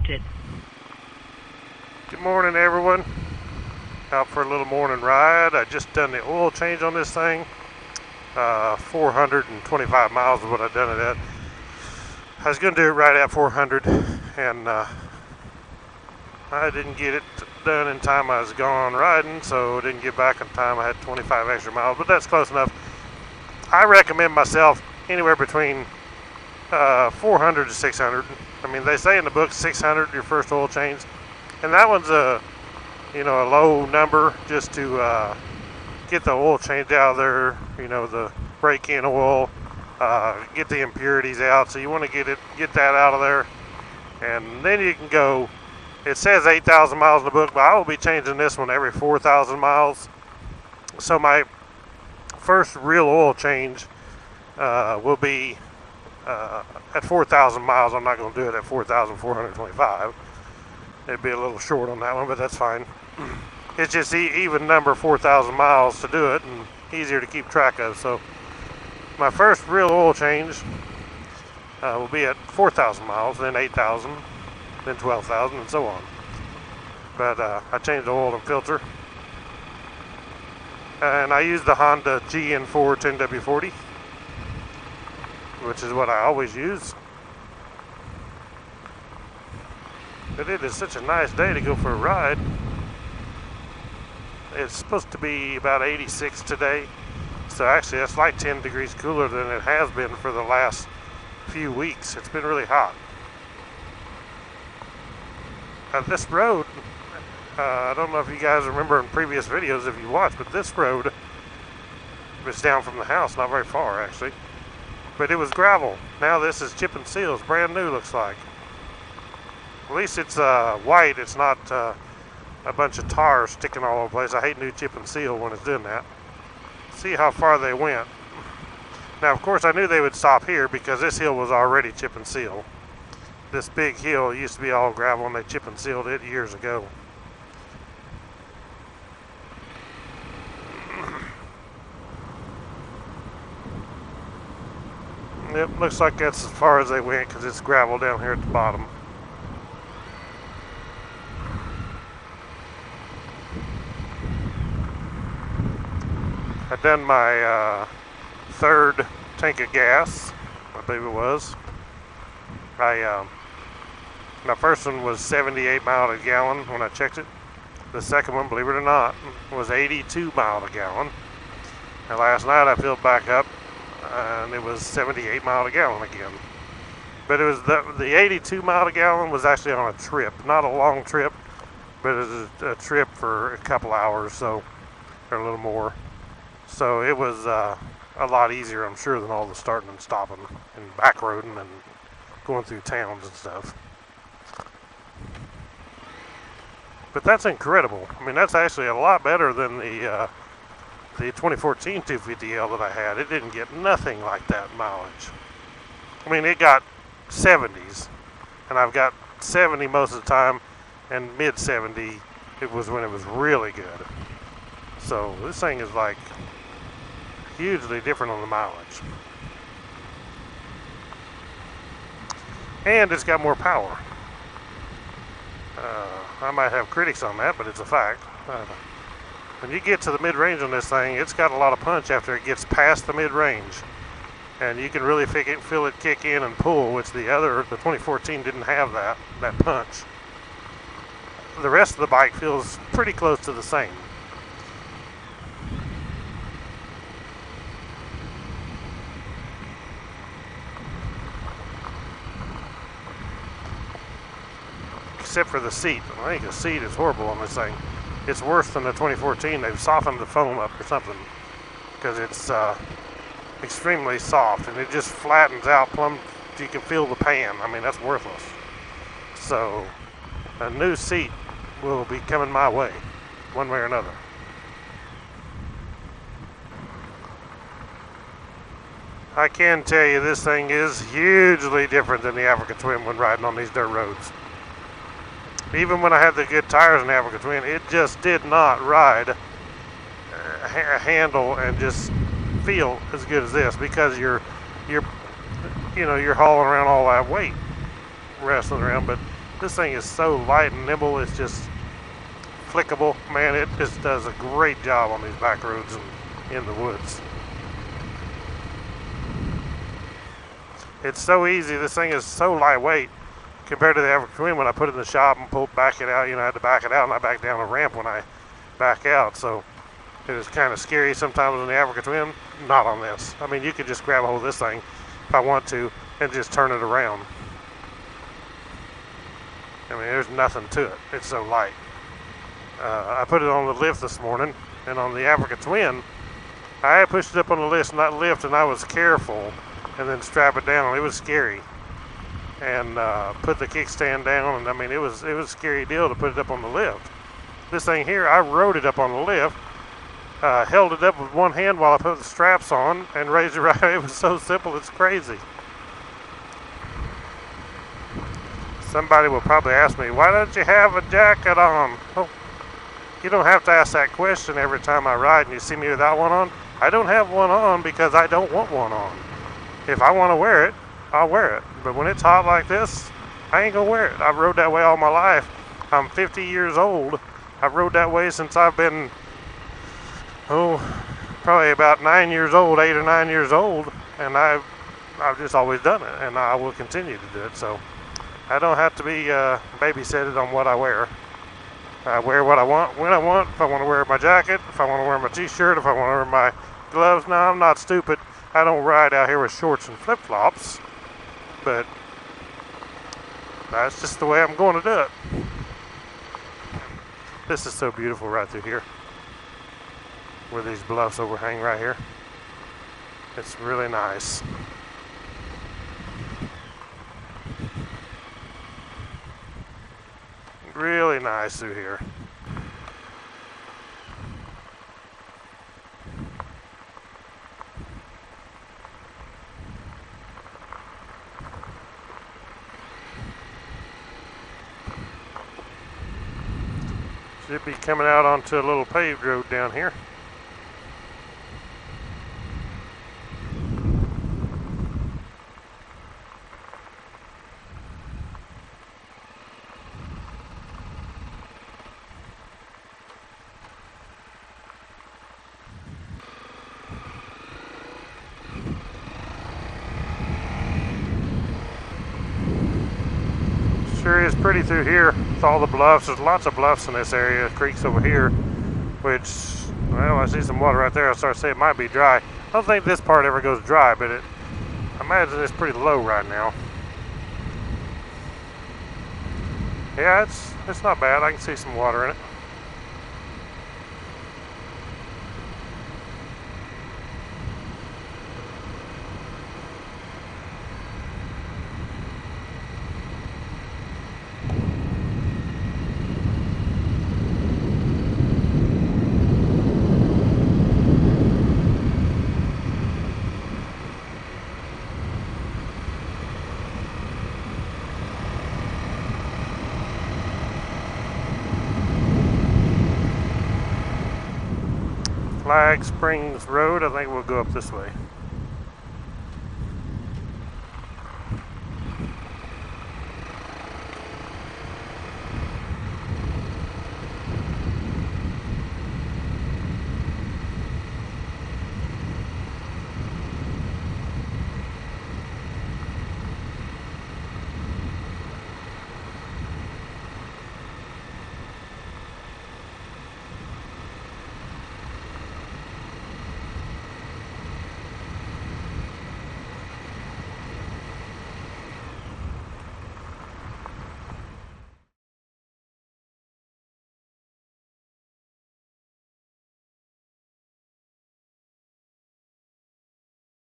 disconnected. Good morning, everyone. Out for a little morning ride. I just done the oil change on this thing. 425 miles is what I done it at. I was going to do it right at 400, and I didn't get it done in time. I was gone riding, so didn't get back in time. I had 25 extra miles, but that's close enough. I recommend myself anywhere between 400 to 600. I mean, they say in the book 600 your first oil change, and that one's a low number just to get the oil change out of there. The break-in oil, get the impurities out. So you want to get that out of there, and then you can go. It says 8,000 miles in the book, but I will be changing this one every 4,000 miles. So my first real oil change will be at 4,000 miles. I'm not going to do it at 4,425. It'd be a little short on that one, but that's fine. It's just even number 4,000 miles to do it, and easier to keep track of. So my first real oil change will be at 4,000 miles, then 8,000, then 12,000, and so on. But I changed the oil and filter, and I used the Honda GN4 10W40, which is what I always use. But it is such a nice day to go for a ride. It's supposed to be about 86 today, so actually that's like 10 degrees cooler than it has been for the last few weeks. It's been really hot. This road, I don't know if you guys remember in previous videos if you watched, but this road was down from the house, not very far actually, but it was gravel. Now this is chip and seal. It's brand new, looks like. At least it's white. It's not a bunch of tar sticking all over the place. I hate new chip and seal when it's doing that. See how far they went. Now, of course, I knew they would stop here because this hill was already chip and seal. This big hill used to be all gravel, and they chip and sealed it years ago. Yep, looks like that's as far as they went because it's gravel down here at the bottom. I done my third tank of gas, I believe it was. My first one was 78 miles a gallon when I checked it. The second one, believe it or not, was 82 miles a gallon. And last night I filled back up, and it was 78 miles a gallon again. But it was the 82 miles a gallon was actually on a trip, not a long trip, but it was a trip for a couple hours, or a little more. So it was a lot easier, I'm sure, than all the starting and stopping and back roading and going through towns and stuff. But that's incredible. I mean, that's actually a lot better than the 2014 250L that I had. It didn't get nothing like that mileage. I mean, it got 70s, and I've got 70 most of the time, and mid 70 it was when it was really good. So this thing is like hugely different on the mileage, and it's got more power. I might have critics on that, but it's a fact. When you get to the mid-range on this thing, it's got a lot of punch after it gets past the mid-range, and you can really feel it kick in and pull, which the 2014 didn't have that punch. The rest of the bike feels pretty close to the same. Except for the seat. I think the seat is horrible on this thing. It's worse than the 2014. They've softened the foam up or something, because it's extremely soft, and it just flattens out plumb. You can feel the pan. I mean, that's worthless. So a new seat will be coming my way, one way or another. I can tell you this thing is hugely different than the Africa Twin when riding on these dirt roads. Even when I had the good tires in the Africa Twin, it just did not ride, handle, and just feel as good as this, because you're hauling around all that weight, wrestling around. But This thing is so light and nimble, it's just flickable. Man, it just does a great job on these back roads and in the woods. It's so easy. This thing is so lightweight compared to the Africa Twin. When I put it in the shop and back it out, I had to back it out, and I back down a ramp when I back out. So it was kind of scary sometimes on the Africa Twin. Not on this. I mean, you could just grab a hold of this thing if I want to and just turn it around. I mean, there's nothing to it. It's so light. I put it on the lift this morning, and on the Africa Twin, I pushed it up on the lift, and I was careful, and then strap it down. It was scary, and put the kickstand down, and I mean, it was a scary deal to put it up on the lift. This thing here, I rode it up on the lift, held it up with one hand while I put the straps on, and raised it right. It was so simple, it's crazy. Somebody will probably ask me, why don't you have a jacket on? Oh, you don't have to ask that question every time I ride and you see me without one on. I don't have one on because I don't want one on. If I want to wear it, I'll wear it. But when it's hot like this, I ain't gonna wear it. I've rode that way all my life. I'm 50 years old. I've rode that way since I've been, probably about 9 years old, 8 or 9 years old. And I've just always done it, and I will continue to do it. So I don't have to be babysitted on what I wear. I wear what I want when I want. If I want to wear my jacket, if I want to wear my t-shirt, if I want to wear my gloves. No, I'm not stupid. I don't ride out here with shorts and flip-flops. But that's just the way I'm going to do it. This is so beautiful right through here, where these bluffs overhang right here. It's really nice. Really nice through here. Should be coming out onto a little paved road down here. Sure is pretty through here with all the bluffs. There's lots of bluffs in this area, creeks over here, which, well, I see some water right there. I start to say it might be dry. I don't think this part ever goes dry, but I imagine it's pretty low right now. Yeah, it's not bad. I can see some water in it. Flag Springs Road. I think we'll go up this way.